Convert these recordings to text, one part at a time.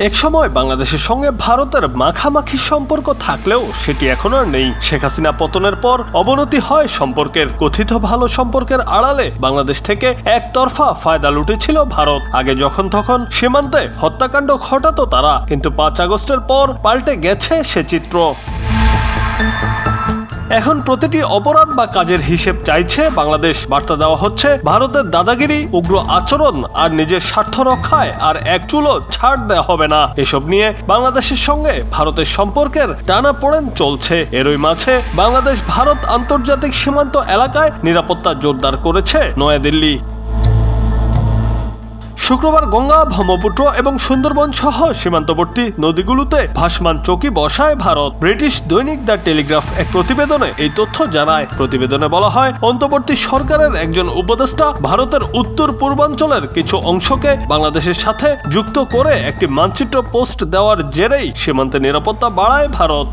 একসময় বাংলাদেশের সঙ্গে ভারতের মাখামাখি সম্পর্ক থাকলেও সেটি এখন আর নেই। শেখ হাসিনা পতনের পর অবনতি হয় সম্পর্কের। কথিত ভালো সম্পর্কের আড়ালে বাংলাদেশ থেকে একতরফা ফায়দা লুটেছিল ভারত। আগে যখন তখন সীমান্তে হত্যাকাণ্ড ঘটাতো তারা, কিন্তু 5 আগস্টের পর পাল্টে গেছে সে চিত্র। এখন প্রতিটি অপরাধ বা কাজের হিসেব চাইছে বাংলাদেশ। বার্তা দেওয়া হচ্ছে ভারতের দাদাগিরি, উগ্র আচরণ আর নিজের স্বার্থ রক্ষায় আর এক চুলও ছাড় দেওয়া হবে না। এসব নিয়ে বাংলাদেশের সঙ্গে ভারতের সম্পর্কের টানাপোড়েন চলছে। এরই মাঝে বাংলাদেশ ভারত আন্তর্জাতিক সীমান্ত এলাকায় নিরাপত্তা জোরদার করেছে নয়াদিল্লি। শুক্রবার গঙ্গা, ব্রহ্মপুত্র এবং সুন্দরবন সহ সীমান্তবর্তী নদীগুলোতে ভাসমান চৌকি বসায় ভারত। ব্রিটিশ দৈনিক দ্য টেলিগ্রাফ এক প্রতিবেদনে এই তথ্য জানায়। প্রতিবেদনে বলা হয়, অন্তর্বর্তী সরকারের একজন উপদেষ্টা ভারতের উত্তর পূর্বাঞ্চলের কিছু অংশকে বাংলাদেশের সাথে যুক্ত করে একটি মানচিত্র পোস্ট দেওয়ার জেরেই সীমান্তে নিরাপত্তা বাড়ায় ভারত।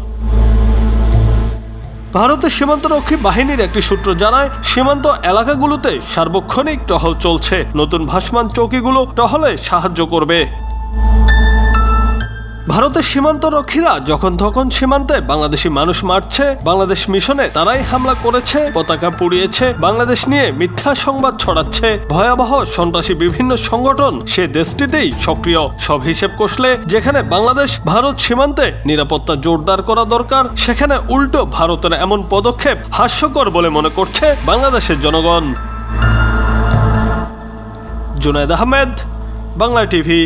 ভারতের সীমান্তরক্ষী বাহিনীর একটি সূত্র জানায়, সীমান্ত এলাকাগুলোতে সার্বক্ষণিক টহল চলছে। নতুন ভাসমান চৌকিগুলো টহলে সাহায্য করবে। ভারতের সীমান্তরক্ষীরা যখন তখন সীমান্তে বাংলাদেশি মানুষ মারছে, বাংলাদেশ মিশনে তারাই হামলা করেছে, পতাকা পুড়িয়েছে, বাংলাদেশ নিয়ে মিথ্যা সংবাদ ছড়াচ্ছে। ভয়াবহ সন্ত্রাসী বিভিন্ন সংগঠন সে দেশটিতেই সক্রিয়। সব হিসেব কষলে যেখানে বাংলাদেশ ভারত সীমান্তে নিরাপত্তা জোরদার করা দরকার, সেখানে উল্টো ভারতের এমন পদক্ষেপ হাস্যকর বলে মনে করছে বাংলাদেশের জনগণ। জুনায়েদ আহমেদ, বাংলা টিভি।